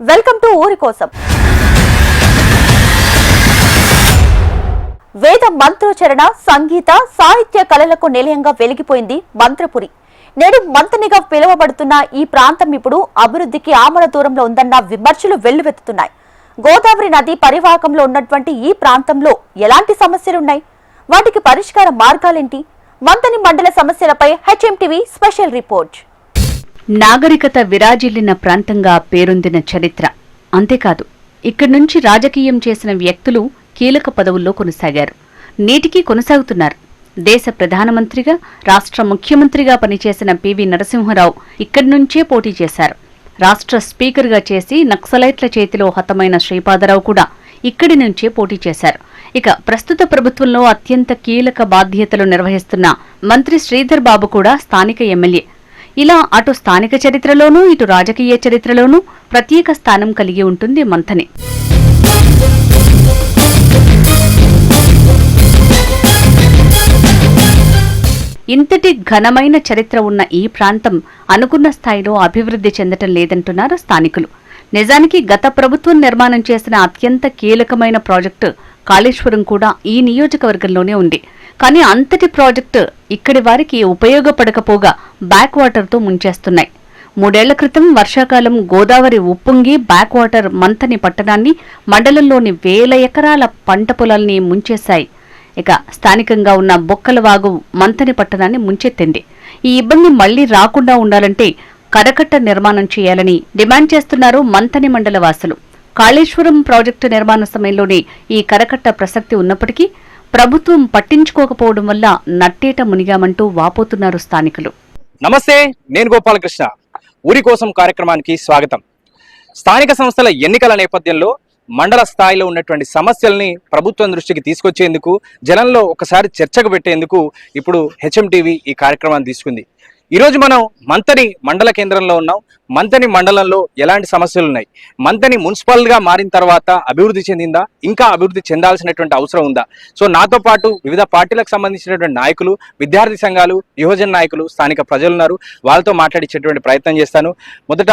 Welcome to ఊరి కోసం. వేద మంత్రోచ్చరణ, సంగీత, సాహిత్య కళలకు నిలయంగా వెలిగిపోయింది మంత్రపురి. నేడు మంతనిగా పిలువబడుతున్న ఈ ప్రాంతం ఇప్పుడు అభివృద్ధికి ఆమడ దూరంలో ఉందన్న విమర్శలు వెల్లువెత్తుతున్నాయి. గోదావరి నది పరివాహకంలో ఉన్నటువంటి ఈ ప్రాంతంలో ఎలాంటి సమస్యలున్నాయి, వాటికి పరిష్కార మార్గాలేంటి? మంతని మండల సమస్యలపై హెచ్ఎంటీవీ స్పెషల్ రిపోర్ట్. నాగరికత విరాజిల్లిన ప్రాంతంగా పేరొందిన చరిత్ర. అంతేకాదు, ఇక్కడి నుంచి రాజకీయం చేసిన వ్యక్తులు కీలక పదవుల్లో కొనసాగారు, నేటికీ కొనసాగుతున్నారు. దేశ ప్రధానమంత్రిగా, రాష్ట్ర ముఖ్యమంత్రిగా పనిచేసిన పివి నరసింహరావు ఇక్కడి నుంచే పోటీ చేశారు. రాష్ట్ర స్పీకర్గా చేసి నక్సలైట్ల చేతిలో హతమైన శ్రీపాదరావు కూడా ఇక్కడి నుంచే పోటీ చేశారు. ఇక ప్రస్తుత ప్రభుత్వంలో అత్యంత కీలక బాధ్యతలు నిర్వహిస్తున్న మంత్రి శ్రీధర్ బాబు కూడా స్థానిక ఎమ్మెల్యే. ఇలా అటు స్థానిక చరిత్రలోనూ ఇటు రాజకీయ చరిత్రలోనూ ప్రత్యేక స్థానం కలిగి ఉంటుంది మంథని. ఇంతటి ఘనమైన చరిత్ర ఉన్న ఈ ప్రాంతం అనుకున్న స్థాయిలో అభివృద్ధి చెందటం లేదంటున్నారు స్థానికులు. నిజానికి గత ప్రభుత్వం నిర్మాణం చేసిన అత్యంత కీలకమైన ప్రాజెక్టు కాళేశ్వరం కూడా ఈ నియోజకవర్గంలోనే ఉంది. కానీ అంతటి ప్రాజెక్టు ఇక్కడి వారికి ఉపయోగపడకపోగా బ్యాక్ వాటర్తో ముంచేస్తున్నాయి. 3 ఏళ్ల క్రితం వర్షాకాలం గోదావరి ఉప్పొంగి బ్యాక్ వాటర్ మంథని పట్టణాన్ని, మండలంలోని వేల ఎకరాల పంట పొలాల్ని ముంచేశాయి. ఇక స్థానికంగా ఉన్న బొక్కలవాగు మంథని పట్టణాన్ని ముంచెత్తింది. ఈ ఇబ్బంది మళ్లీ రాకుండా ఉండాలంటే కరకట్ట నిర్మాణం చేయాలని డిమాండ్ చేస్తున్నారు మంథని మండల వాసులు. కాళేశ్వరం ప్రాజెక్టు నిర్మాణ సమయంలోనే ఈ కరకట్ట ప్రసక్తి ఉన్నప్పటికీ ప్రభుత్వం పట్టించుకోకపోవడం వల్ల నట్టేట మునిగామంటూ వాపోతున్నారు స్థానికులు. నమస్తే, నేను గోపాలకృష్ణ. ఊరి కోసం కార్యక్రమానికి స్వాగతం. స్థానిక సంస్థల ఎన్నికల నేపథ్యంలో మండల స్థాయిలో ఉన్నటువంటి సమస్యల్ని ప్రభుత్వం దృష్టికి తీసుకొచ్చేందుకు, జనంలో ఒకసారి చర్చకు పెట్టేందుకు ఇప్పుడు హెచ్ఎంటీవీ ఈ కార్యక్రమాన్ని తీసుకుంది. ఈరోజు మనం మంతని మండల కేంద్రంలో ఉన్నాం. మంతని మండలంలో ఎలాంటి సమస్యలు ఉన్నాయి, మంతని మున్సిపల్గా మారిన తర్వాత అభివృద్ధి చెందిందా, ఇంకా అభివృద్ధి చెందాల్సినటువంటి అవసరం ఉందా? సో నాతో పాటు వివిధ పార్టీలకు సంబంధించినటువంటి నాయకులు, విద్యార్థి సంఘాలు, యువజన నాయకులు, స్థానిక ప్రజలు ఉన్నారు. వాళ్ళతో మాట్లాడించేటువంటి ప్రయత్నం చేస్తాను. మొదట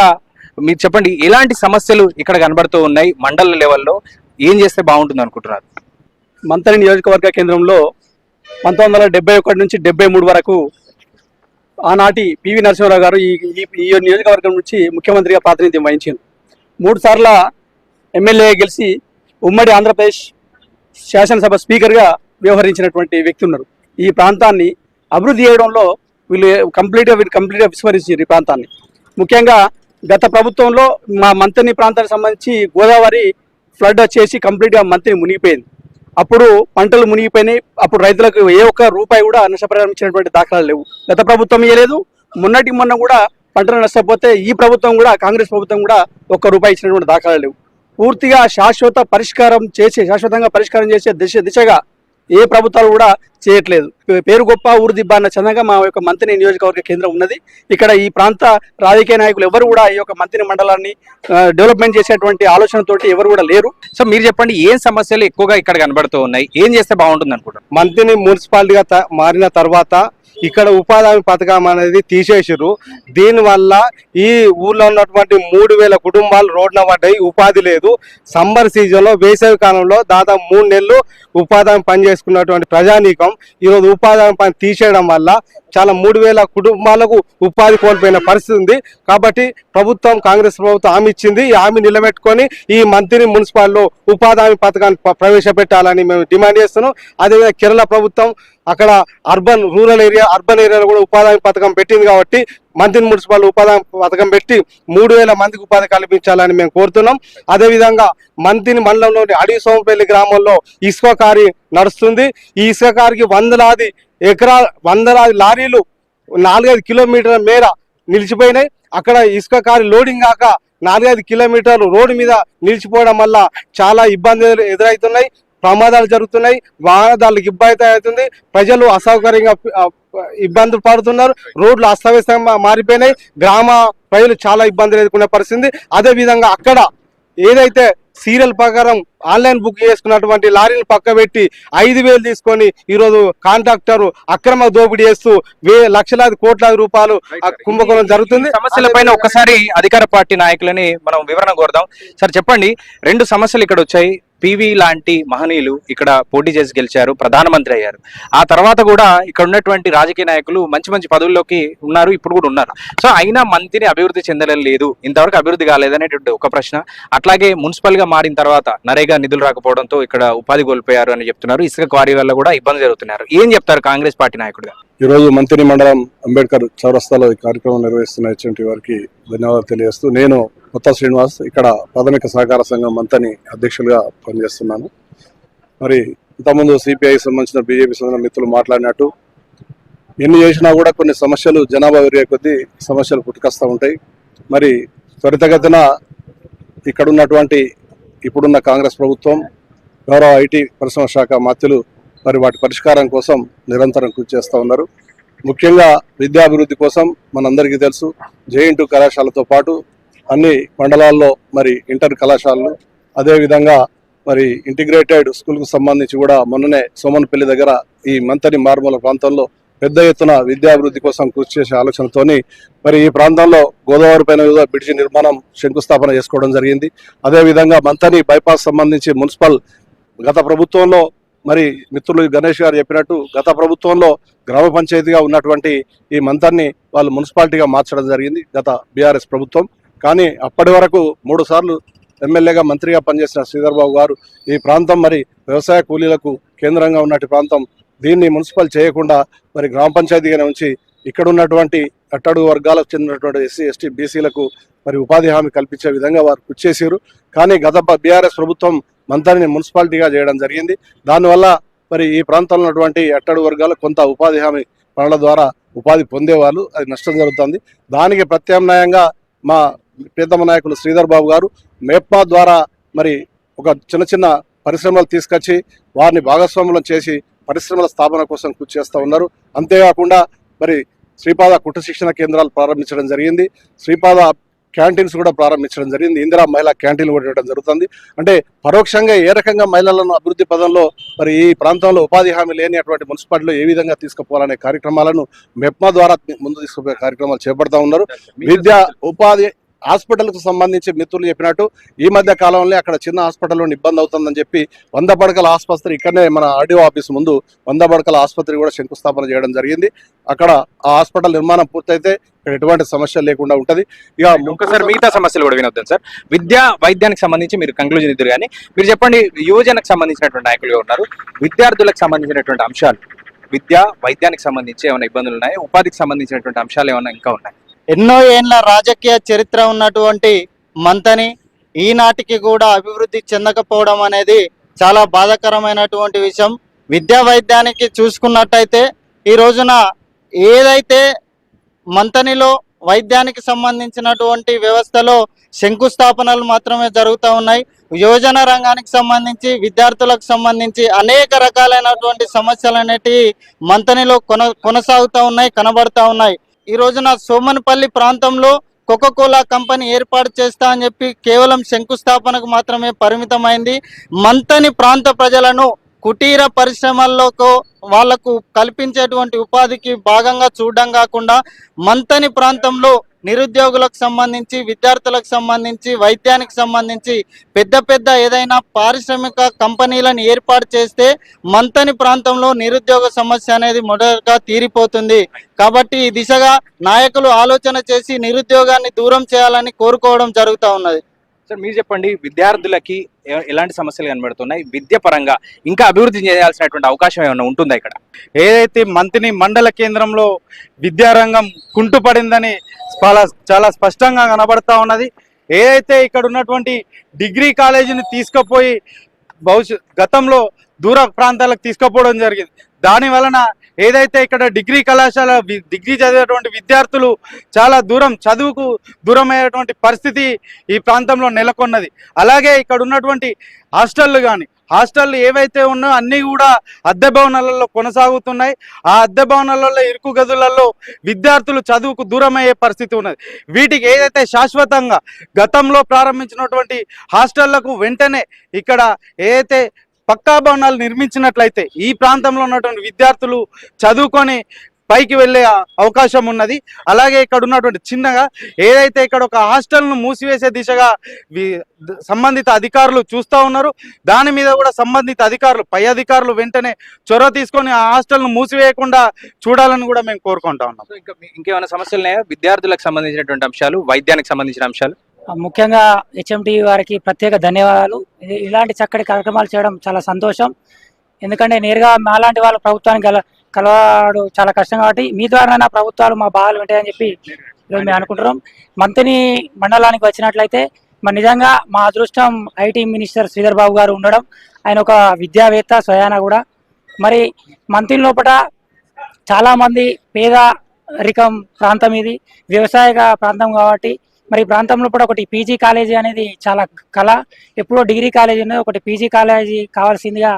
మీరు చెప్పండి, ఎలాంటి సమస్యలు ఇక్కడ కనబడుతూ ఉన్నాయి? మండల లెవెల్లో ఏం చేస్తే బాగుంటుంది అనుకుంటున్నారు? మంతని నియోజకవర్గ కేంద్రంలో 1971 నుంచి 73 వరకు ఆనాటి పివి నరసింహరావు గారు ఈ నియోజకవర్గం నుంచి ముఖ్యమంత్రిగా ప్రాతినిధ్యం వహించారు. 3 సార్ల ఎమ్మెల్యే గెలిచి ఉమ్మడి ఆంధ్రప్రదేశ్ శాసనసభ స్పీకర్గా వ్యవహరించినటువంటి వ్యక్తి ఉన్నారు. ఈ ప్రాంతాన్ని అభివృద్ధి చేయడంలో వీళ్ళు కంప్లీట్గా విస్మరించారు. ఈ ప్రాంతాన్ని ముఖ్యంగా గత ప్రభుత్వంలో మా మంతని ప్రాంతానికి సంబంధించి గోదావరి ఫ్లడ్ వచ్చేసి కంప్లీట్గా మంతని మునిగిపోయింది. అప్పుడు పంటలు మునిగిపోయినాయి. అప్పుడు రైతులకు ఏ ఒక్క రూపాయి కూడా నష్టపరిహారం ఇచ్చినటువంటి దాఖలాలు లేవు. గత ప్రభుత్వం ఇవ్వలేదు. మొన్న కూడా పంటలు నష్టపోతే ఈ ప్రభుత్వం కూడా, కాంగ్రెస్ ప్రభుత్వం కూడా ఒక్క రూపాయి ఇచ్చినటువంటి దాఖలాలు లేవు. పూర్తిగా శాశ్వతంగా పరిష్కారం చేసే దిశగా ఏ ప్రభుత్వాలు కూడా చేయట్లేదు. పేరు గొప్ప ఊరు దిబ్బ అన్న చందంగా మా యొక్క మంతని నియోజకవర్గ కేంద్రం ఉన్నది. ఇక్కడ ఈ ప్రాంత రాజకీయ నాయకులు ఎవరు కూడా ఈ యొక్క మంతని మండలాన్ని డెవలప్మెంట్ చేసేటువంటి ఆలోచనతోటి ఎవరు కూడా లేరు. సో మీరు చెప్పండి, ఏం సమస్యలు ఎక్కువగా ఇక్కడ కనబడుతూ ఉన్నాయి, ఏం చేస్తే బాగుంటుంది అనుకుంటున్నారు? మంతని మున్సిపాలిటీగా మారిన తర్వాత ఇక్కడ ఉపాధి హామీ పథకం అనేది తీసేసారు. దీనివల్ల ఈ ఊర్లో ఉన్నటువంటి 3000 కుటుంబాలు రోడ్న పడ్డాయి. ఉపాధి లేదు. సమ్మర్ సీజన్లో, వేసవి కాలంలో దాదాపు 3 నెలలు ఉపాధి హామీ పని చేసుకున్నటువంటి ప్రజానీకం ఈరోజు ఉపాధి హామీ పని తీసేయడం వల్ల చాలా 3000 కుటుంబాలకు ఉపాధి కోల్పోయిన పరిస్థితి ఉంది. కాబట్టి కాంగ్రెస్ ప్రభుత్వం హామీ ఇచ్చింది. ఈ హామీ నిలబెట్టుకొని ఈ మంత్రి మున్సిపాలిటీలో ఉపాధి హామీ పథకాన్ని ప్రవేశపెట్టాలని మేము డిమాండ్ చేస్తున్నాం. అదేవిధంగా కేరళ ప్రభుత్వం అక్కడ అర్బన్ ఏరియాలో కూడా ఉపాధి హామీ పథకం పెట్టింది. కాబట్టి మంత్రి మున్సిపల్ ఉపాధి హామీ పథకం పెట్టి 3000 మందికి ఉపాధి కల్పించాలని మేము కోరుతున్నాం. అదేవిధంగా మంత్రి మండలంలోని అడవి సోమపల్లి గ్రామంలో ఇసుక కారీ నడుస్తుంది. ఈ ఇసుక కారికి వందలాది లారీలు 4-5 కిలోమీటర్ల మేర నిలిచిపోయినాయి. అక్కడ ఇసుక కారీ లోడింగ్ కాక 4-5 కిలోమీటర్లు రోడ్డు మీద నిలిచిపోవడం వల్ల చాలా ఇబ్బందులు ఎదురవుతున్నాయి, ప్రమాదాలు జరుగుతున్నాయి, వాహనదారులకు ఇబ్బంది అవుతుంది, ప్రజలు అసౌకర్యంగా ఇబ్బందులు పడుతున్నారు, రోడ్లు అస్తవ్యస్తంగా మారిపోయినాయి, గ్రామ ప్రజలు చాలా ఇబ్బందులు ఎదుర్కొనే పరిస్థితి. అదేవిధంగా అక్కడ ఏదైతే సీరియల్ ప్రకారం ఆన్లైన్ బుక్ చేసుకున్నటువంటి లారీని పక్క పెట్టి 5,000 తీసుకొని ఈరోజు కాంట్రాక్టర్ అక్రమ దోపిడీ చేస్తూ లక్షలాది కోట్లాది రూపాయలు కుంభకోణం జరుగుతుంది. సమస్యలపైన ఒక్కసారి అధికార పార్టీ నాయకులని మనం వివరణ కోరుదాం. సార్ చెప్పండి, 2 సమస్యలు ఇక్కడ వచ్చాయి. పివి లాంటి మహనీయులు ఇక్కడ పోటీ చేసి గెలిచారు, ప్రధానమంత్రి అయ్యారు. ఆ తర్వాత కూడా ఇక్కడ ఉన్నటువంటి రాజకీయ నాయకులు మంచి మంచి పదవుల్లోకి ఉన్నారు, ఇప్పుడు కూడా ఉన్నారు. సో అయినా మంత్రిని అభివృద్ధి చెందలేదు, ఇంతవరకు అభివృద్ధి కాలేదనేటువంటి ఒక ప్రశ్న. అట్లాగే మున్సిపల్ గా మారిన తర్వాత నరేగా నిధులు రాకపోవడంతో ఇక్కడ ఉపాధి కోల్పోయారు అని చెప్తున్నారు. ఇసుక క్వారీ వల్ల కూడా ఇబ్బంది జరుగుతున్నారు. ఏం చెప్తారు కాంగ్రెస్ పార్టీ నాయకుడిగా? ఈ రోజు మంత్రి మండలం అంబేద్కర్ చౌరస్తాలో ఈ కార్యక్రమం నిర్వహిస్తున్న హెచ్ఎంటీ వారికి ధన్యవాదాలు తెలియజేస్తూ, నేను కొత్త శ్రీనివాస్, ఇక్కడ ప్రాథమిక సహకార సంఘం మంతని అధ్యక్షులుగా పనిచేస్తున్నాను. మరి ఇంతకుముందు సిపిఐ సంబంధించిన బీజేపీ సంబంధించిన మిత్రులు మాట్లాడినట్టు ఎన్ని చేసినా కూడా కొన్ని సమస్యలు జనాభా పెరిగే కొద్దీ సమస్యలు పుట్టుకొస్తూ ఉంటాయి. మరి త్వరితగతిన ఇక్కడ ఉన్నటువంటి ఇప్పుడున్న కాంగ్రెస్ ప్రభుత్వం, గౌరవ ఐటీ పరిశ్రమ శాఖ మంత్రులు మరి వాటి పరిష్కారం కోసం నిరంతరం కృషి చేస్తూ ఉన్నారు. ముఖ్యంగా విద్యాభివృద్ధి కోసం మనందరికీ తెలుసు, జేఎన్‌టీయూ కళాశాలతో పాటు అన్ని మండలాల్లో మరి ఇంటర్ కళాశాలలు, అదేవిధంగా మరి ఇంటిగ్రేటెడ్ స్కూల్కు సంబంధించి కూడా మొన్ననే సోమన్పల్లి దగ్గర ఈ మంతని మారుమూల ప్రాంతంలో పెద్ద ఎత్తున విద్యాభివృద్ధి కోసం కృషి చేసే ఆలోచనతోని మరి ఈ ప్రాంతంలో గోదావరి పైన బ్రిడ్జి నిర్మాణం శంకుస్థాపన చేసుకోవడం జరిగింది. అదేవిధంగా మంతని బైపాస్ సంబంధించి మున్సిపల్ గత ప్రభుత్వంలో మరి మిత్రులు గణేష్ గారు చెప్పినట్టు గత ప్రభుత్వంలో గ్రామ పంచాయతీగా ఉన్నటువంటి ఈ మంతన్ని వాళ్ళు మున్సిపాలిటీగా మార్చడం జరిగింది గత బీఆర్ఎస్ ప్రభుత్వం. కానీ అప్పటి వరకు 3 సార్లు ఎమ్మెల్యేగా మంత్రిగా పనిచేసిన శ్రీధర్ బాబు గారు ఈ ప్రాంతం మరి వ్యవసాయ కూలీలకు కేంద్రంగా ఉన్నటువంటి ప్రాంతం, దీన్ని మున్సిపల్ చేయకుండా మరి గ్రామ పంచాయతీగానే ఉంచి ఇక్కడ ఉన్నటువంటి అట్టడుగు వర్గాలకు చెందినటువంటి ఎస్సీ ఎస్టీ బీసీలకు మరి ఉపాధి హామీ కల్పించే విధంగా వారు కృషి చేశారు. కానీ గత బీఆర్ఎస్ ప్రభుత్వం మంతని మున్సిపాలిటీగా చేయడం జరిగింది. దానివల్ల మరి ఈ ప్రాంతంలో ఉన్నటువంటి అట్టడుగు వర్గాలు కొంత ఉపాధి హామీ పనుల ద్వారా ఉపాధి పొందేవాళ్ళు, అది నష్టం జరుగుతుంది. దానికి ప్రత్యామ్నాయంగా మా ప్రీతమ నాయకులు శ్రీధర్ బాబు గారు మెప్మా ద్వారా మరి ఒక చిన్న చిన్న పరిశ్రమలు తీసుకొచ్చి వారిని భాగస్వాములను చేసి పరిశ్రమల స్థాపన కోసం కృషి చేస్తూ ఉన్నారు. అంతేకాకుండా మరి శ్రీపాద కుట్ర శిక్షణ కేంద్రాలు ప్రారంభించడం జరిగింది, శ్రీపాద క్యాంటీన్స్ కూడా ప్రారంభించడం జరిగింది, ఇందిరా మహిళా క్యాంటీన్లు కూడా ఇవ్వడం జరుగుతుంది. అంటే పరోక్షంగా ఏ రకంగా మహిళలను అభివృద్ధి పదంలో మరి ఈ ప్రాంతంలో ఉపాధి హామీ లేని అటువంటి మున్సిపాలిటీలో ఏ విధంగా తీసుకుపోవాలనే కార్యక్రమాలను మెప్మా ద్వారా ముందు తీసుకుపోయే కార్యక్రమాలు చేపడతా ఉన్నారు. విద్య ఉపాధి హాస్పిటల్కు సంబంధించి మిత్రులు చెప్పినట్టు ఈ మధ్య కాలంలో అక్కడ చిన్న హాస్పిటల్లో ఇబ్బంది అవుతుందని చెప్పి 100 పడకల ఆసుపత్రి ఇక్కడనే మన ఆర్డీఓ ఆఫీస్ ముందు 100 పడకల ఆసుపత్రి కూడా శంకుస్థాపన చేయడం జరిగింది. అక్కడ ఆ హాస్పిటల్ నిర్మాణం పూర్తయితే ఇక్కడ ఎటువంటి సమస్య లేకుండా ఉంటది. ఇక ఒక్కసారి మిగతా సమస్యలు కూడా వినొద్దాం సార్. విద్యా వైద్యానికి సంబంధించి మీరు కంక్లూజన్ ఇద్దరు, కానీ మీరు చెప్పండి, యువజనకు సంబంధించినటువంటి నాయకులుగా ఉన్నారు, విద్యార్థులకు సంబంధించినటువంటి అంశాలు, విద్యా వైద్యానికి సంబంధించి ఏమైనా ఇబ్బందులు ఉన్నాయి, ఉపాధికి సంబంధించినటువంటి అంశాలు ఏమైనా ఇంకా ఉన్నాయి? ఎన్నో ఏళ్ల రాజకీయ చరిత్ర ఉన్నటువంటి మంతని ఈనాటికి కూడా అభివృద్ధి చెందకపోవడం అనేది చాలా బాధాకరమైనటువంటి విషయం. విద్యా వైద్యానికి చూసుకున్నట్టయితే ఈ రోజున ఏదైతే మంతనిలో వైద్యానికి సంబంధించినటువంటి వ్యవస్థలో శంకుస్థాపనలు మాత్రమే జరుగుతూ ఉన్నాయి. యువజన రంగానికి సంబంధించి, విద్యార్థులకు సంబంధించి అనేక రకాలైనటువంటి సమస్యలు అనేటివి మంతనిలో కొనసాగుతూ ఉన్నాయి, కనబడతా ఉన్నాయి. ఈ రోజున సోమన్పల్లి ప్రాంతంలో కోకోకోలా కంపెనీ ఏర్పాటు చేస్తా అని చెప్పి కేవలం శంకుస్థాపనకు మాత్రమే పరిమితమైంది. మంతని ప్రాంత ప్రజలను కుటీర పరిశ్రమల్లోకి వాళ్లకు కల్పించేటువంటి ఉపాధికి భాగంగా చూడడం కాకుండా మంతని ప్రాంతంలో నిరుద్యోగులకు సంబంధించి, విద్యార్థులకు సంబంధించి, వైద్యానికి సంబంధించి పెద్ద పెద్ద ఏదైనా పారిశ్రామిక కంపెనీలను ఏర్పాటు చేస్తే మంతని ప్రాంతంలో నిరుద్యోగ సమస్య అనేది మొదటగా తీరిపోతుంది. కాబట్టి ఈ దిశగా నాయకులు ఆలోచన చేసి నిరుద్యోగాన్ని దూరం చేయాలని కోరుకోవడం జరుగుతూ ఉన్నది. సార్ మీరు చెప్పండి, విద్యార్థులకి ఎలాంటి సమస్యలు కనబడుతున్నాయి, విద్య పరంగా ఇంకా అభివృద్ధి చేయాల్సినటువంటి అవకాశం ఏమైనా ఉంటుందా? ఇక్కడ ఏదైతే మంత్రి మండల కేంద్రంలో విద్యారంగం కుంటుపడిందని చాలా స్పష్టంగా కనబడతా ఉన్నది. ఏదైతే ఇక్కడ ఉన్నటువంటి డిగ్రీ కాలేజీని తీసుకుపోయి గతంలో దూర ప్రాంతాలకు తీసుకుపోవడం జరిగింది. దాని వలన ఏదైతే ఇక్కడ డిగ్రీ కళాశాల డిగ్రీ చదివేటువంటి విద్యార్థులు చాలా చదువుకు దూరమయ్యేటువంటి పరిస్థితి ఈ ప్రాంతంలో నెలకొన్నది. అలాగే ఇక్కడ ఉన్నటువంటి హాస్టళ్ళు కానీ హాస్టళ్ళు ఏవైతే ఉన్నాయో అన్నీ కూడా అద్దె భవనాలలో కొనసాగుతున్నాయి. ఆ అద్దె భవనాలలో ఇరుకు గదులలో విద్యార్థులు చదువుకు దూరమయ్యే పరిస్థితి ఉన్నది. వీటికి ఏదైతే శాశ్వతంగా గతంలో ప్రారంభించినటువంటి హాస్టళ్లకు వెంటనే ఇక్కడ ఏదైతే పక్కా భవనాలు నిర్మించినట్లయితే ఈ ప్రాంతంలో ఉన్నటువంటి విద్యార్థులు చదువుకొని పైకి వెళ్ళే అవకాశం ఉన్నది. అలాగే ఇక్కడ ఉన్నటువంటి చిన్నగా ఏదైతే ఇక్కడ ఒక హాస్టల్ను మూసివేసే దిశగా సంబంధిత అధికారులు చూస్తూ ఉన్నారు. దాని మీద కూడా సంబంధిత అధికారులు పై అధికారులు వెంటనే చొరవ తీసుకొని ఆ హాస్టల్ను మూసివేయకుండా చూడాలని కూడా మేము కోరుకుంటా ఉన్నాం. ఇంకేమైనా సమస్యలు ఉన్నాయా? విద్యార్థులకు సంబంధించినటువంటి అంశాలు, వైద్యానికి సంబంధించిన అంశాలు. ముఖ్యంగా హెచ్ఎంటీ వారికి ప్రత్యేక ధన్యవాదాలు. ఇలాంటి చక్కటి కార్యక్రమాలు చేయడం చాలా సంతోషం. ఎందుకంటే నేరుగా మాలాంటి వాళ్ళు ప్రభుత్వానికి కలవాడు చాలా కష్టం కాబట్టి మీ ద్వారా ప్రభుత్వాలు మా బాధలు వింటాయని చెప్పి మేము అనుకుంటున్నాం. మంత్రిని మండలానికి వచ్చినట్లయితే మరి నిజంగా మా అదృష్టం ఐటీ మినిస్టర్ శ్రీధర్ బాబు గారు ఉండడం. ఆయన ఒక విద్యావేత్త స్వయాన కూడా. మరి మంత్రి లోపల చాలామంది పేదరికం ప్రాంతం, ఇది వ్యవసాయ ప్రాంతం కాబట్టి మరి ఈ ప్రాంతంలో కూడా ఒకటి పీజీ కాలేజీ అనేది చాలా కళ. ఎప్పుడో డిగ్రీ కాలేజీ ఉన్నది, ఒకటి పీజీ కాలేజీ కావాల్సిందిగా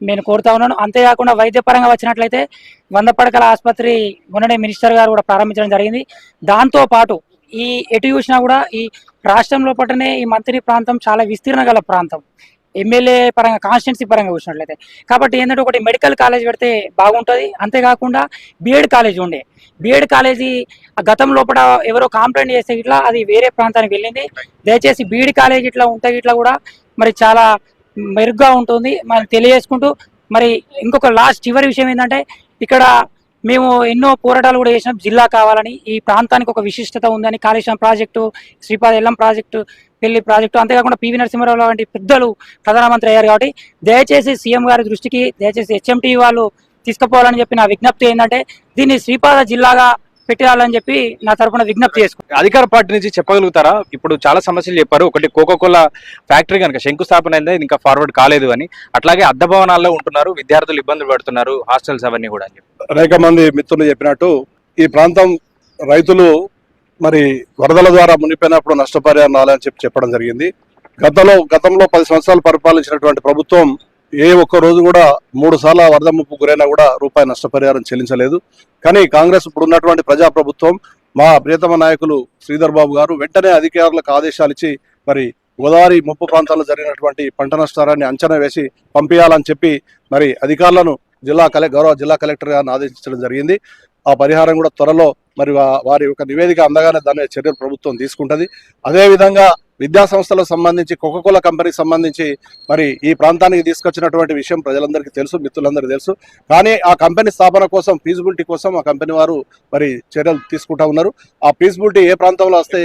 నేను కోరుతా ఉన్నాను. అంతేకాకుండా వైద్యపరంగా వచ్చినట్లయితే 100 పడకల ఆసుపత్రి మొన్ననే మినిస్టర్ గారు కూడా ప్రారంభించడం జరిగింది. దాంతోపాటు ఈ ఎటు చూసినా కూడా ఈ రాష్ట్రంలో పట్టనే ఈ మంత్రి ప్రాంతం చాలా విస్తీర్ణ గల ప్రాంతం, ఎమ్మెల్యే పరంగా కాన్స్టిట్యున్సీ పరంగా చూసినట్లయితే. కాబట్టి ఏంటంటే ఒకటి మెడికల్ కాలేజ్ పెడితే బాగుంటుంది. అంతేకాకుండా బీఎడ్ కాలేజ్ ఉండే, బీఎడ్ కాలేజీ గతం లోపల ఎవరో కంప్లైంట్ చేస్తే ఇట్లా అది వేరే ప్రాంతానికి వెళ్ళింది. దయచేసి బీఎడ్ కాలేజ్ ఇట్లా ఉంటే ఇట్లా కూడా మరి చాలా మెరుగ్గా ఉంటుంది మనం తెలియజేసుకుంటూ. మరి ఇంకొక చివరి విషయం ఏంటంటే ఇక్కడ మేము ఎన్నో పోరాటాలు కూడా చేసినాం జిల్లా కావాలని. ఈ ప్రాంతానికి ఒక విశిష్టత ఉందని కాళేశ్వరం ప్రాజెక్టు, శ్రీపాద ఎల్లం ప్రాజెక్టు, పెళ్లి ప్రాజెక్టు, అంతేకాకుండా పివి నరసింహారావు వంటి పెద్దలు ప్రధానమంత్రి అయ్యారు. కాబట్టి దయచేసి సీఎం గారి దృష్టికి దయచేసి హెచ్ఎంటీ వాళ్ళు తీసుకుపోవాలని చెప్పి నా విజ్ఞప్తి ఏంటంటే దీన్ని శ్రీపాద జిల్లాగా పెట్టాలని చెప్పి నా తరఫున విజ్ఞప్తి చేసుకుంటాను. అధికార పార్టీ నుంచి చెప్పగలుగుతారా? ఇప్పుడు చాలా సమస్యలు చెప్పారు. ఒకటి కోకోకోలా ఫ్యాక్టరీ కనుక శంకుస్థాపన అయింది, ఇంకా ఫార్వర్డ్ కాలేదు అని. అట్లాగే అద్దె భవనాల్లో ఉంటున్నారు, విద్యార్థులు ఇబ్బందులు పడుతున్నారు, హాస్టల్స్ అవన్నీ కూడా అని చెప్పి అనేక మంది మిత్రులు చెప్పినట్టు ఈ ప్రాంతం రైతులు మరి వరదల ద్వారా మునిపోయినప్పుడు నష్టపరిహారం రాలని చెప్పడం జరిగింది. గతంలో 10 సంవత్సరాలు పరిపాలించినటువంటి ప్రభుత్వం ఏ ఒక్క రోజు కూడా 3 సార్లు వరద ముప్పు గురైనా కూడా రూపాయి నష్టపరిహారం చెల్లించలేదు. కానీ కాంగ్రెస్ ఇప్పుడు ఉన్నటువంటి ప్రజాప్రభుత్వం, మా ప్రియతమ నాయకులు శ్రీధర్ బాబు గారు వెంటనే అధికారులకు ఆదేశాలు ఇచ్చి మరి గోదావరి ముప్పు ప్రాంతాల్లో జరిగినటువంటి పంట నష్టాన్ని అంచనా వేసి పంపించాలని చెప్పి మరి అధికారులను గౌరవ జిల్లా కలెక్టర్ గారిని ఆదేశించడం జరిగింది. ఆ పరిహారం కూడా త్వరలో మరి వారి యొక్క నివేదిక అందగానే దాని చర్యలు ప్రభుత్వం తీసుకుంటుంది. అదేవిధంగా విద్యా సంస్థలకు సంబంధించి కోకోకోలా కంపెనీకి సంబంధించి మరి ఈ ప్రాంతానికి తీసుకొచ్చినటువంటి విషయం ప్రజలందరికీ తెలుసు, మిత్రులందరికీ తెలుసు. కానీ ఆ కంపెనీ స్థాపన కోసం, ఫీజిబిలిటీ కోసం ఆ కంపెనీ వారు మరి చర్యలు తీసుకుంటా ఉన్నారు. ఆ ఫీజిబిలిటీ ఏ ప్రాంతంలో వస్తే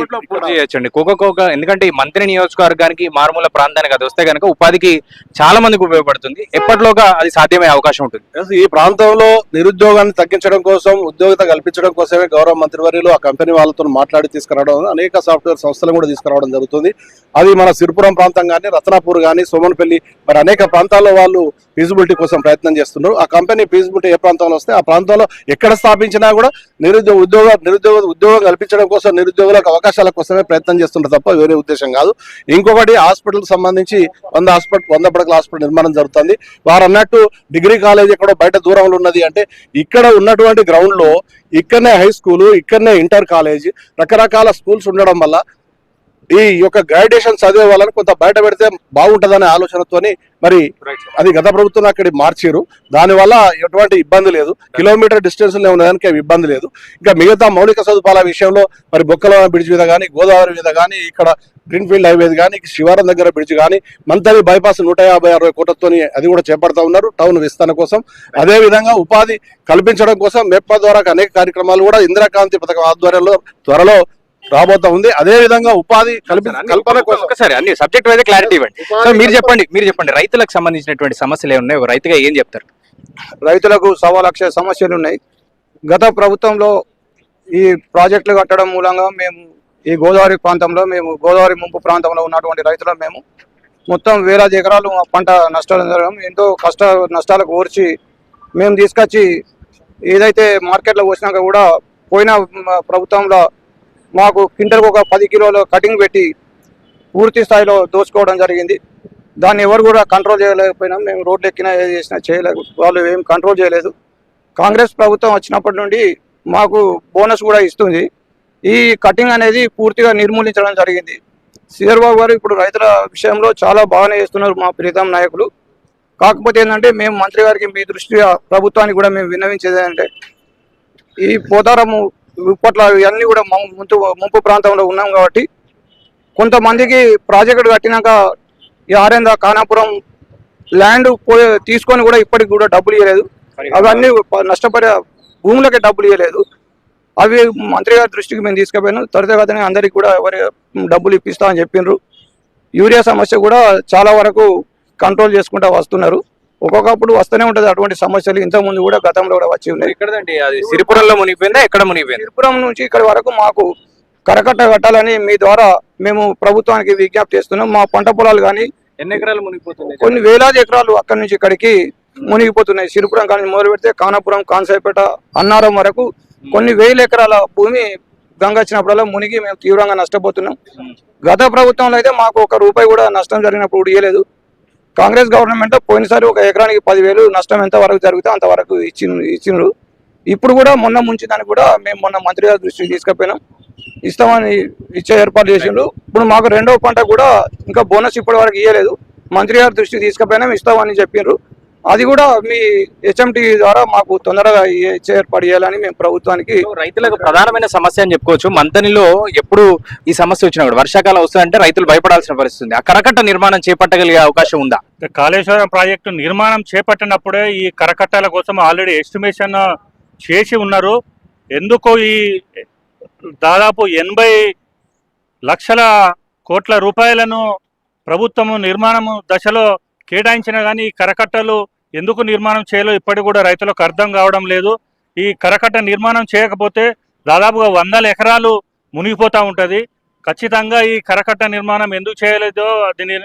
చేయొచ్చండి కోకోకోలా, ఎందుకంటే ఈ మంత్రి నియోజకవర్గానికి మారుమూల ప్రాంతానికి అది వస్తే కనుక ఉపాధికి చాలా మందికి ఉపయోగపడుతుంది. ఎప్పటిలోగా అది సాధ్యమయ్యే అవకాశం ఉంటుంది. ఈ ప్రాంతంలో నిరుద్యోగాన్ని తగ్గించడం కోసం, ఉద్యోగిత కల్పించడం కోసమే గౌరవ మంత్రివర్యులు ఆ కంపెనీ వాళ్ళతో మాట్లాడి తీసుకురావడం, అనేక సాఫ్ట్వేర్ సంస్థలు కూడా తీసుకురావడం జరుగుతుంది. అది మన సిరిపురం ప్రాంతం కానీ, రత్నాపూర్ కానీ, సోమన్పల్లి మరి అనేక ప్రాంతాల్లో వాళ్ళు ఫీజిబిలిటీ కోసం ప్రయత్నం చేస్తున్నారు. ఆ కంపెనీ ఫీజిబిలిటీ ఏ ప్రాంతంలో వస్తే ఆ ప్రాంతంలో ఎక్కడ స్థాపించినా కూడా ఉద్యోగం కల్పించడం కోసం, నిరుద్యోగులకు అవకాశాల కోసమే ప్రయత్నం చేస్తుంటారు తప్ప వేరే ఉద్దేశం కాదు. ఇంకొకటి హాస్పిటల్ సంబంధించి 100 పడకల హాస్పిటల్ నిర్మాణం జరుగుతుంది. వారు అన్నట్టు డిగ్రీ కాలేజ్ ఎక్కడో బయట దూరంలో ఉన్నది అంటే ఇక్కడ ఉన్నటువంటి గ్రౌండ్ లో ఇక్కడనే హై స్కూలు, ఇక్కడనే ఇంటర్ కాలేజ్, రకరకాల స్కూల్స్ ఉండడం వల్ల ఈ యొక్క గ్రాడ్యుయేషన్ చదివే వాళ్ళని కొంత బయట పెడితే బాగుంటుందనే ఆలోచనతోని మరి అది గత ప్రభుత్వం అక్కడ మార్చారు. దానివల్ల ఎటువంటి ఇబ్బంది లేదు. కిలోమీటర్ డిస్టెన్స్ ఉన్నదానికి ఇబ్బంది లేదు. ఇంకా మిగతా మౌలిక సదుపాయాల విషయంలో మరి బొక్కల బ్రిడ్జ్ మీద కానీ, గోదావరి మీద కానీ, ఇక్కడ గ్రీన్ఫీల్డ్ హైవే కానీ, శివారం దగ్గర బ్రిడ్జ్ కానీ, మంతరి బైపాస్ 150-60 కోట్లతో అది కూడా చేపడతా ఉన్నారు టౌన్ విస్తరణ కోసం. అదే విధంగా ఉపాధి కల్పించడం కోసం మెప్ప ద్వారా అనేక కార్యక్రమాలు కూడా ఇందిరాక్రాంతి పథకం ఆధ్వర్యంలో త్వరలో రాబోతా ఉంది. అదే విధంగా ఉపాధి కల్పన కోసం ఒకసారి అన్ని సబ్జెక్ట్ వైజ్ క్లారిటీ ఇవ్వండి. సో మీరు చెప్పండి రైతులకు సంబంధించినటువంటి సమస్యలు ఏమున్నాయి, రైతుగా ఏం చెప్తారు? రైతులకు 1,00,000 సమస్యలు ఉన్నాయి. గత ప్రభుత్వంలో ఈ ప్రాజెక్టులు కట్టడం మూలంగా మేము ఈ గోదావరి ప్రాంతంలో, గోదావరి ముంపు ప్రాంతంలో ఉన్నటువంటి రైతులు మేము మొత్తం వేలాది ఎకరాలు పంట నష్టాలు జరగడం, ఎంతో నష్టాలకు ఓర్చి మేము తీసుకొచ్చి ఏదైతే మార్కెట్లో వచ్చినాక కూడా పోయిన ప్రభుత్వంలో మాకు క్వింటల్కి ఒక 10 కిలోల కటింగ్ పెట్టి పూర్తి స్థాయిలో దోచుకోవడం జరిగింది. దాన్ని ఎవరు కూడా కంట్రోల్ చేయలేకపోయినా, మేము రోడ్లు ఎక్కినా ఏది చేసినా చేయలేదు, వాళ్ళు ఏం కంట్రోల్ చేయలేదు. కాంగ్రెస్ ప్రభుత్వం వచ్చినప్పటి నుండి మాకు బోనస్ కూడా ఇస్తుంది. ఈ కటింగ్ అనేది పూర్తిగా నిర్మూలించడం జరిగింది. శ్రీధర్ బాబు గారు ఇప్పుడు రైతుల విషయంలో చాలా బాగానే చేస్తున్నారు మా ప్రీతం నాయకులు. కాకపోతే ఏంటంటే మేము మంత్రి గారికి మీ దృష్టిగా ప్రభుత్వానికి కూడా మేము విన్నవించేది ఏంటంటే, ఈ పోతారము ఇప్పట్లో ఇవన్నీ కూడా ముంపు ప్రాంతంలో ఉన్నాం కాబట్టి కొంతమందికి ప్రాజెక్టు కట్టినాక ఈ ఆరేంద్ర ఖానాపురం ల్యాండ్ తీసుకొని కూడా ఇప్పటికి కూడా డబ్బులు ఇవ్వలేదు. అవన్నీ నష్టపడే భూములకి డబ్బులు ఇవ్వలేదు. అవి మంత్రి గారి దృష్టికి మేము తీసుకుపోయాను. త్వరితగతినే అందరికి కూడా ఎవరి డబ్బులు ఇప్పిస్తామని చెప్పిండ్రు. యూరియా సమస్య కూడా చాలా వరకు కంట్రోల్ చేసుకుంటూ వస్తున్నారు. ఒక్కొక్కప్పుడు వస్తూనే ఉంటుంది అటువంటి సమస్యలు. ఇంతకుముందు కూడా గతంలో కూడా వచ్చి ఉన్నాయి. ఎక్కడదండి అది? సిరిపురంలో మునిగిపోయిందా? ఎక్కడ మునిగిపోయింది? సిరిపురం నుంచి ఇక్కడ వరకు మాకు కరకట్ట కట్టాలని మీ ద్వారా మేము ప్రభుత్వానికి విజ్ఞప్తి చేస్తున్నాం. మా పంట పొలాలు కానీ ఎన్ని ఎకరాలు మునిగిపోతున్నాయి? కొన్ని వేలాది ఎకరాలు అక్కడి నుంచి ఇక్కడికి మునిగిపోతున్నాయి. సిరిపురం కానీ మొదలు పెడితే కానాపురం, కాన్సాయిపేట, అన్నారం వరకు కొన్ని వేల ఎకరాల భూమి గంగ వచ్చినప్పుడల్లా మునిగి మేము తీవ్రంగా నష్టపోతున్నాం. గత ప్రభుత్వంలో అయితే మాకు ₹1 కూడా నష్టం జరిగినప్పుడు ఇవ్వలేదు. కాంగ్రెస్ గవర్నమెంట్ పోయినసారి ఒక ఎకరానికి 10,000 నష్టం ఎంత వరకు జరిగితే అంతవరకు ఇచ్చిండ్రు. ఇప్పుడు కూడా మొన్న ముంచిదానికి కూడా మేము మొన్న మంత్రి గారి దృష్టికి తీసుకుపోయినాం. ఇస్తామని ఇచ్చే ఏర్పాటు చేసిండ్రు. ఇప్పుడు మాకు రెండవ పంట కూడా ఇంకా బోనస్ ఇప్పటి వరకు ఇవ్వలేదు. మంత్రి గారి దృష్టికి తీసుకుపోయినాం, ఇస్తామని చెప్పిండ్రు. అది కూడా మీ హెచ్ఎంటీ ద్వారా మాకు తొందరగా ఇచ్చే ఏర్పాటు చేయాలని మేము ప్రభుత్వానికి. రైతులకు ప్రధానమైన సమస్య అని చెప్పుకోవచ్చు. మంతనిలో ఎప్పుడు ఈ సమస్య వచ్చినా కూడా వర్షాకాలం వస్తుందంటే రైతులు భయపడాల్సిన పరిస్థితి ఉంది. ఆ కరకట్ట నిర్మాణం చేపట్టగలిగే అవకాశం ఉందా? కాళేశ్వరం ప్రాజెక్టు నిర్మాణం చేపట్టినప్పుడే ఈ కరకట్టల కోసం ఆల్రెడీ ఎస్టిమేషన్ చేసి ఉన్నారు. ఎందుకో ఈ దాదాపు 80 లక్షల కోట్ల రూపాయలను ప్రభుత్వము నిర్మాణము దశలో కేటాయించినా కానీ ఈ కరకట్టలు ఎందుకు నిర్మాణం చేయాలో ఇప్పటికి కూడా రైతులకు అర్థం కావడం లేదు. ఈ కరకట్ట నిర్మాణం చేయకపోతే దాదాపుగా 100 ఎకరాలు మునిగిపోతూ ఉంటుంది. ఖచ్చితంగా ఈ కరకట్ట నిర్మాణం ఎందుకు చేయలేదో దీని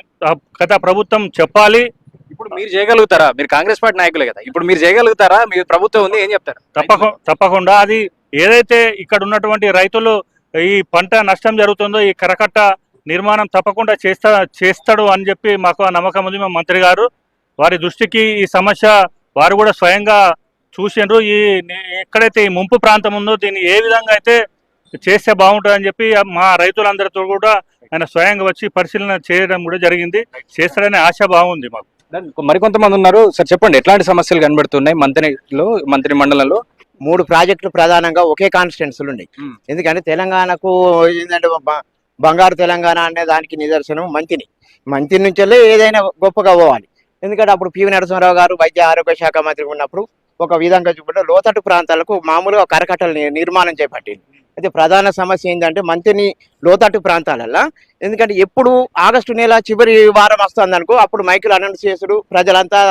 గత ప్రభుత్వం చెప్పాలి. ఇప్పుడు మీరు చేయగలుగుతారా? మీరు కాంగ్రెస్ పార్టీ నాయకులే కదా, ఇప్పుడు మీరు చేయగలుగుతారా? మీ ప్రభుత్వం ఉంది, ఏం చెప్తారు? తప్పకుండా అది ఏదైతే ఇక్కడ ఉన్నటువంటి రైతులు ఈ పంట నష్టం జరుగుతుందో ఈ కరకట్ట నిర్మాణం తప్పకుండా చేస్తాడు అని చెప్పి మాకు ఆ నమ్మకం ఉంది. మా మంత్రి గారు వారి దృష్టికి ఈ సమస్య వారు కూడా స్వయంగా చూసిండ్రు. ఎక్కడైతే ఈ ముంపు ప్రాంతం ఉందో దీన్ని ఏ విధంగా అయితే చేస్తే బాగుంటుందని చెప్పి మా రైతులందరితో కూడా ఆయన స్వయంగా వచ్చి పరిశీలన చేయడం కూడా జరిగింది. చేస్తాడనే ఆశ బాగుంది మాకు. మరికొంతమంది ఉన్నారు సార్, చెప్పండి ఎట్లాంటి సమస్యలు కనబడుతున్నాయి మంత్రి మండలంలో? 3 ప్రాజెక్టులు ప్రధానంగా ఒకే కాన్స్టిట్యున్సీలు ఉన్నాయి. ఎందుకంటే తెలంగాణకు ఏంటంటే బంగారు తెలంగాణ అనే దానికి నిదర్శనం మంత్రి నుంచి ఏదైనా గొప్పగా పోవాలి. ఎందుకంటే అప్పుడు పివి నరసింహారావు గారు వైద్య ఆరోగ్య శాఖ మంత్రి ఉన్నప్పుడు ఒక విధంగా చూపుకుంటే లోతట్టు ప్రాంతాలకు మామూలుగా కరకట్టలు నిర్మాణం చేపట్టింది. అయితే ప్రధాన సమస్య ఏంటంటే మంత్రిని లోతట్టు ప్రాంతాలల్లో, ఎందుకంటే ఎప్పుడు ఆగస్టు నెల చివరి వారం వస్తుంది అనుకో అప్పుడు మైకులు అనౌన్స్ చేసుడు, ప్రజలంతా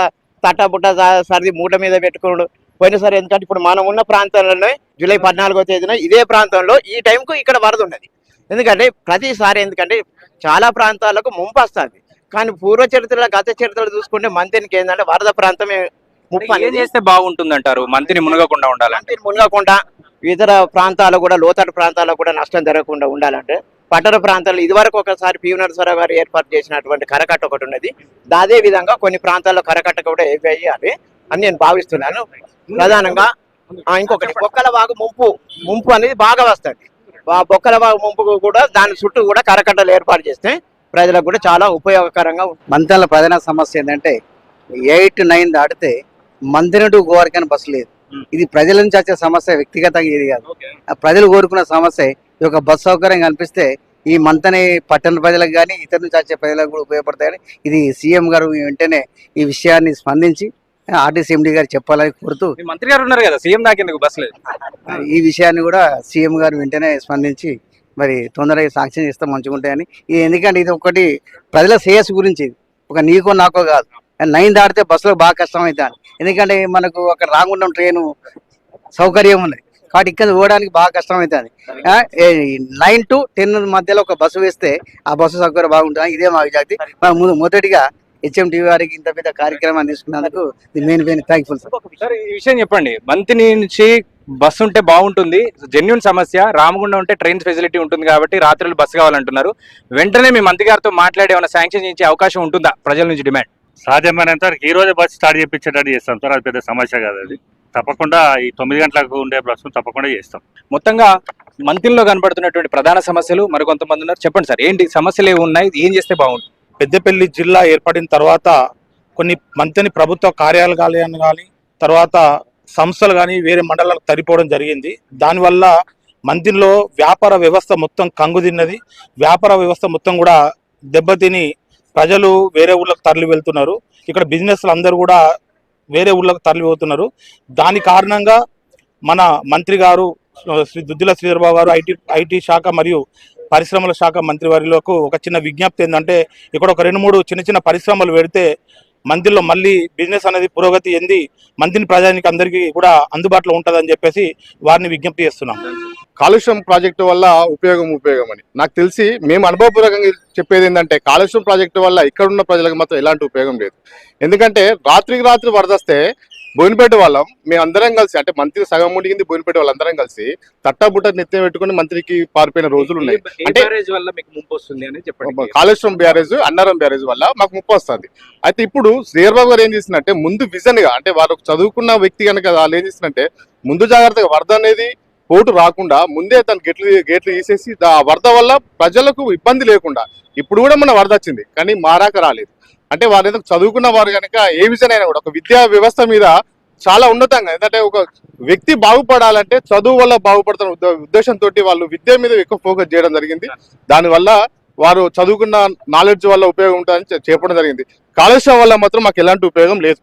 తట్టబుట్ట సర్ది మూట మీద పెట్టుకోడు పోయినసారి. ఎందుకంటే ఇప్పుడు మనం ఉన్న ప్రాంతాలలోనే జూలై 14వ తేదీన ఇదే ప్రాంతంలో ఈ టైంకు ఇక్కడ వరద ఉన్నది. ఎందుకంటే ప్రతిసారి ఎందుకంటే చాలా ప్రాంతాలకు ముంపు వస్తుంది. కానీ పూర్వ చరిత్రలో గత చరిత్రలు చూసుకుంటే మంత్రికి ఏంటంటే వరద ప్రాంతమే ముప్పు. ఏం చేస్తే బాగుంటుంది అంటారు? మంత్రిని మునగకుండా ఉండాలి. మంత్రిని మునగకుండా ఇతర ప్రాంతాలు కూడా లోతట్టు ప్రాంతాలకు కూడా నష్టం జరగకుండా ఉండాలంటే పట్టణ ప్రాంతాల్లో ఇదివరకు ఒకసారి పివి నరసింహారావు గారు ఏర్పాటు చేసినటువంటి కరకట్ట ఒకటి ఉన్నది. అదే విధంగా కొన్ని ప్రాంతాల్లో కరకట్ట కూడా వేయాలి అని నేను భావిస్తున్నాను. ప్రధానంగా ఇంకొకటి బొక్కల వాగు ముంపు అనేది బాగా వస్తుంది. బొక్కల వాగు ముంపు కూడా దాని చుట్టూ కూడా కరకట్టలు ఏర్పాటు చేస్తే ప్రజలకు కూడా చాలా ఉపయోగకరంగా ఉంటుంది. మంత్రాల ప్రధాన సమస్య ఏంటంటే 8, 9 దాటితే మంత్రి టు గోవర్కని బస్సు లేదు. ఇది ప్రజల నుంచి వచ్చే సమస్య, వ్యక్తిగతంగా ఇది కాదు. ప్రజలు కోరుకున్న సమస్య ఈ యొక్క బస్సు సౌకర్యం కల్పిస్తే ఈ మంతని పట్టణ ప్రజలకు కానీ ఇతర నుంచి వచ్చే ప్రజలకు కూడా ఉపయోగపడతాయని ఇది సీఎం గారు వెంటనే ఈ విషయాన్ని స్పందించి ఆర్టీసీ ఎండీ గారు చెప్పాలని కోరుతూ. మంత్రి గారు ఉన్నారు కదా, సీఎం దాకేందుకు బస్ లేదు? ఈ విషయాన్ని కూడా సీఎం గారు వెంటనే స్పందించి మరి తొందరగా సాంక్షన్ చేస్తే మంచిగా ఉంటాయని. ఎందుకంటే ఇది ఒకటి ప్రజల శ్రేయస్సు గురించి, ఒక నీకో నాకో కాదు. 9 దాటితే బస్సులో బాగా కష్టం అవుతుంది. ఎందుకంటే మనకు అక్కడ రాగుండం ట్రైను సౌకర్యం ఉన్నది కాబట్టి ఇక్కడ పోవడానికి బాగా కష్టం అవుతుంది. 9 to 10 మధ్యలో ఒక బస్సు వేస్తే ఆ బస్సు సౌకర్యం బాగుంటుంది. ఇదే మా విజ్ఞప్తి. మొదటిగా హెచ్ఎంటీవీ వారికి ఇంత పెద్ద కార్యక్రమాన్ని తీసుకున్నందుకు మెయిన్ థ్యాంక్ఫుల్ సార్. ఈ విషయం చెప్పండి, మంత్రి నుంచి బస్సు ఉంటే బాగుంటుంది, జెన్యున్ సమస్య. రామగుండం ఉంటే ట్రైన్ ఫెసిలిటీ ఉంటుంది కాబట్టి రాత్రులు బస్సు కావాలంటున్నారు. వెంటనే మీ మంత్రి గారితో మాట్లాడి ఏమైనా శాంక్షన్ చేసే అవకాశం ఉంటుందా? ప్రజల నుంచి డిమాండ్ సాధ్యమైనంత వరకు ఈ రోజే బస్సు స్టార్ట్ చేయించేటట్టు చేస్తాం సార్. అది పెద్ద సమస్య కాదు, అది తప్పకుండా ఈ 9 గంటలకు ఉండే బస్సును తప్పకుండా చేస్తాం. మొత్తంగా మంత్రిలో కనబడుతున్నటువంటి ప్రధాన సమస్యలు మరికొంతమంది ఉన్నారు. చెప్పండి సార్, ఏంటి సమస్యలు ఏమి ఉన్నాయి, ఏం చేస్తే బాగుంటుంది? పెద్దపల్లి జిల్లా ఏర్పడిన తర్వాత కొన్ని మంత్రిని ప్రభుత్వ కార్యాలయాలు కానీ తర్వాత సంస్థలు కానీ వేరే మండలాలకు తరిపోవడం జరిగింది. దానివల్ల మంత్రిలో వ్యాపార వ్యవస్థ మొత్తం కంగుదిన్నది. వ్యాపార వ్యవస్థ మొత్తం కూడా దెబ్బతిని ప్రజలు వేరే ఊళ్ళకు తరలి వెళ్తున్నారు. ఇక్కడ బిజినెస్లు అందరూ కూడా వేరే ఊళ్ళకు తరలి పోతున్నారు. దాని కారణంగా మన మంత్రి గారు శ్రీ దుద్దిల శ్రీధర్బాబు గారు ఐటీ శాఖ మరియు పరిశ్రమల శాఖ మంత్రి వారిలకు ఒక చిన్న విజ్ఞప్తి ఏంటంటే, ఇక్కడ ఒక 2-3 చిన్న పరిశ్రమలు పెడితే మంత్రిలో మళ్ళీ బిజినెస్ అనేది పురోగతి చెంది మంత్రిని ప్రజానికి అందరికీ కూడా అందుబాటులో ఉంటుందని చెప్పేసి వారిని విజ్ఞప్తి చేస్తున్నాం. కాళేశ్వరం ప్రాజెక్టు వల్ల ఉపయోగం అని నాకు తెలిసి మేము అనుభవపూర్వకంగా చెప్పేది ఏంటంటే, కాళేశ్వరం ప్రాజెక్టు వల్ల ఇక్కడ ఉన్న ప్రజలకు మాత్రం ఎలాంటి ఉపయోగం లేదు. ఎందుకంటే రాత్రికి రాత్రి వరదస్తే బోయినపేట వాళ్ళం మేమందరం కలిసి, అంటే మంత్రి సగం మునిగింది బోయినపేట వాళ్ళందరం కలిసి తట్టబుట్ట నెత్తి పెట్టుకుని మంత్రికి పారిపోయిన రోజులు ఉన్నాయి. అంటే కాళేశ్వరం బ్యారేజ్, అన్నారం బ్యారేజ్ వల్ల మాకు ముప్పు వస్తుంది. అయితే ఇప్పుడు శ్రీధర్బాబు గారు ఏం చేసిందంటే, ముందు విజన్ గా, అంటే వారు చదువుకున్న వ్యక్తి కనుక వాళ్ళు ఏం చేసిందంటే ముందు జాగ్రత్తగా వరద అనేది పోటు రాకుండా ముందే తన గేట్లు తీసేసి ఆ వరద వల్ల ప్రజలకు ఇబ్బంది లేకుండా, ఇప్పుడు కూడా మన వరద వచ్చింది కానీ మారాక రాలేదు. అంటే వారు ఏదో చదువుకున్న వారు కనుక ఏ విజన్ అయినా కూడా ఒక విద్యా వ్యవస్థ మీద చాలా ఉన్నతంగా, ఎందుకంటే ఒక వ్యక్తి బాగుపడాలంటే చదువు వల్ల బాగుపడుతున్న ఉద్దేశంతో వాళ్ళు విద్య మీద ఎక్కువ ఫోకస్ చేయడం జరిగింది. దానివల్ల వారు చదువుకున్న నాలెడ్జ్ వల్ల ఉపయోగం ఉంటుందని చెప్పడం జరిగింది. కాళేశ్వరం వల్ల మాత్రం మాకు ఎలాంటి ఉపయోగం లేదు.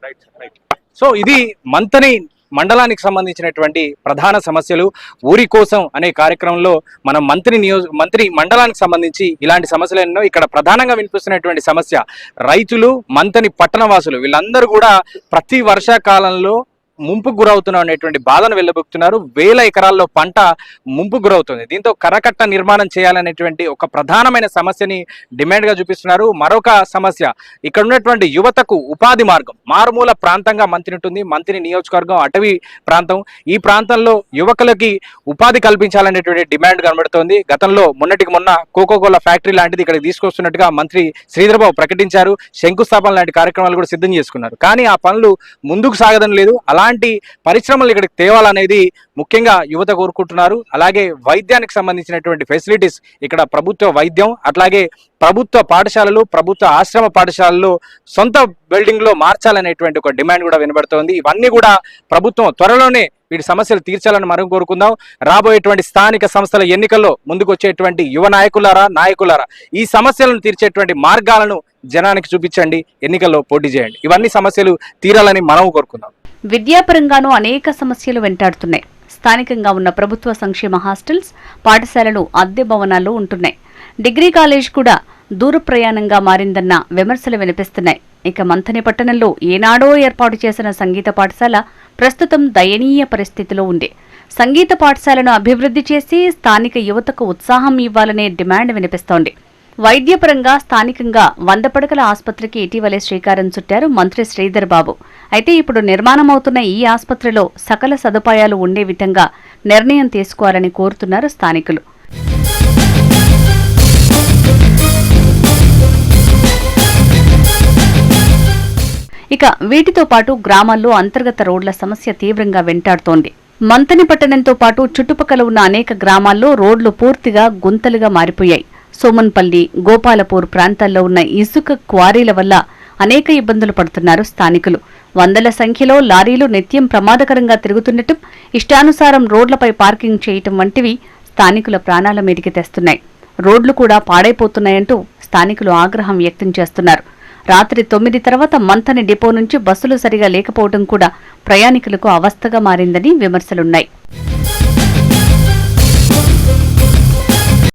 సో ఇది మంతని మండలానికి సంబంధించినటువంటి ప్రధాన సమస్యలు. ఊరి కోసం అనే కార్యక్రమంలో మనం మంత్రి మండలానికి సంబంధించి ఇలాంటి సమస్యలు ఎన్నో. ఇక్కడ ప్రధానంగా వినిపిస్తున్నటువంటి సమస్య రైతులు, మంతని పట్టణవాసులు వీళ్ళందరూ కూడా ప్రతి వర్షాకాలంలో ముంపుకు గురవుతున్నాం అనేటువంటి బాధను వెళ్ళబుక్కుతున్నారు. 1000 ఎకరాల్లో పంట ముంపుకు గురవుతుంది. దీంతో కరకట్ట నిర్మాణం చేయాలనేటువంటి ఒక ప్రధానమైన సమస్యని డిమాండ్గా చూపిస్తున్నారు. మరొక సమస్య, ఇక్కడ ఉన్నటువంటి యువతకు ఉపాధి మార్గం. మారుమూల ప్రాంతంగా మంత్రి ఉంటుంది. మంత్రి నియోజకవర్గం అటవీ ప్రాంతం. ఈ ప్రాంతంలో యువకులకి ఉపాధి కల్పించాలనేటువంటి డిమాండ్ కనబడుతోంది. గతంలో మొన్నటికి మొన్న కోకోకోలా ఫ్యాక్టరీ లాంటిది ఇక్కడికి తీసుకొస్తున్నట్టుగా మంత్రి శ్రీధర్బాబు ప్రకటించారు. శంకుస్థాపన లాంటి కార్యక్రమాలు కూడా సిద్ధం చేసుకున్నారు. కానీ ఆ పనులు ముందుకు సాగడం లేదు. అలాంటి పరిశ్రమలు ఇక్కడికి తేవాలనేది ముఖ్యంగా యువత కోరుకుంటున్నారు. అలాగే వైద్యానికి సంబంధించినటువంటి ఫెసిలిటీస్, ఇక్కడ ప్రభుత్వ వైద్యం అట్లాగే ప్రభుత్వ పాఠశాలలు, ప్రభుత్వ ఆశ్రమ పాఠశాలలు సొంత బిల్డింగ్ లో మార్చాలనేటువంటి ఒక డిమాండ్ కూడా వినబడుతోంది. ఇవన్నీ కూడా ప్రభుత్వం త్వరలోనే వీటి సమస్యలు తీర్చాలని మనం కోరుకుందాం. రాబోయేటువంటి స్థానిక సంస్థల ఎన్నికల్లో ముందుకు వచ్చేటువంటి యువ నాయకులారా ఈ సమస్యలను తీర్చేటువంటి మార్గాలను జనానికి చూపించండి, ఎన్నికల్లో పోటీ చేయండి. ఇవన్నీ సమస్యలు తీరాలని మనం కోరుకుందాం. విద్యాపరంగానూ అనేక సమస్యలు వెంటాడుతున్నాయి. స్థానికంగా ఉన్న ప్రభుత్వ సంక్షేమ హాస్టల్స్, పాఠశాలలు అద్దె భవనాల్లో ఉంటున్నాయి. డిగ్రీ కాలేజ్ కూడా దూర ప్రయాణంగా మారిందన్న విమర్శలు వినిపిస్తున్నాయి. ఇక మంథని పట్టణంలో ఏనాడో ఏర్పాటు చేసిన సంగీత పాఠశాల ప్రస్తుతం దయనీయ పరిస్థితిలో ఉంది. సంగీత పాఠశాలను అభివృద్ధి చేసి స్థానిక యువతకు ఉత్సాహం ఇవ్వాలనే డిమాండ్ వినిపిస్తోంది. వైద్యపరంగా స్థానికంగా 100 పడకల ఆసుపత్రికి ఇటీవలే శ్రీకారం చుట్టారు మంత్రి శ్రీధర్బాబు. అయితే ఇప్పుడు నిర్మాణమవుతున్న ఈ ఆసుపత్రిలో సకల సదుపాయాలు ఉండే విధంగా నిర్ణయం తీసుకోవాలని కోరుతున్నారు స్థానికులు. ఇక వీటితో పాటు గ్రామాల్లో అంతర్గత రోడ్ల సమస్య తీవ్రంగా వెంటాడుతోంది. మంతని పట్టణంతో పాటు చుట్టుపక్కల ఉన్న అనేక గ్రామాల్లో రోడ్లు పూర్తిగా గుంతలుగా మారిపోయాయి. సోమన్పల్లి, గోపాలపూర్ ప్రాంతాల్లో ఉన్న ఇసుక క్వారీల వల్ల అనేక ఇబ్బందులు పడుతున్నారు స్థానికులు. వందల సంఖ్యలో లారీలు నిత్యం ప్రమాదకరంగా తిరుగుతుండటం, ఇష్టానుసారం రోడ్లపై పార్కింగ్ చేయటం వంటివి స్థానికుల ప్రాణాల మీదికి తెస్తున్నాయి. రోడ్లు కూడా పాడైపోతున్నాయంటూ స్థానికులు ఆగ్రహం వ్యక్తం చేస్తున్నారు. రాత్రి 9 తర్వాత మంథని డిపో నుంచి బస్సులు సరిగా లేకపోవడం కూడా ప్రయాణికులకు అవస్థగా మారిందని విమర్శలున్నాయి.